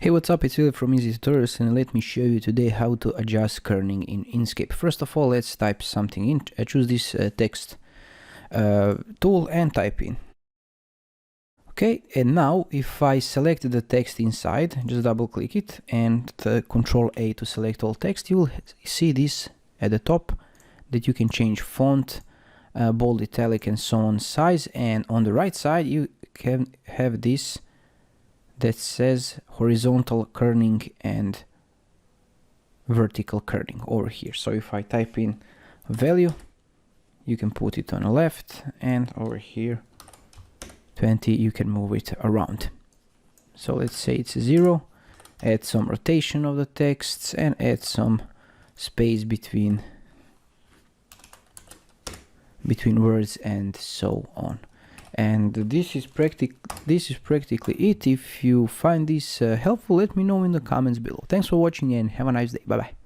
Hey, what's up? It's Philip from Easy Tutorials, and let me show you today how to adjust kerning in Inkscape. First of all, let's type something in. Choose this text tool and type in. Okay, and now if I select the text inside, just double click it and Control A to select all text, you will see this at the top that you can change font, bold, italic, and so on size, and on the right side you can have this that says horizontal kerning and vertical kerning over here. So if I type in a value, you can put it on the left, and over here 20, you can move it around. So let's say it's 0, add some rotation of the texts and add some space between words and so on. And this is practically it. If you find this helpful, let me know in the comments below. Thanks for watching and have a nice day. Bye bye.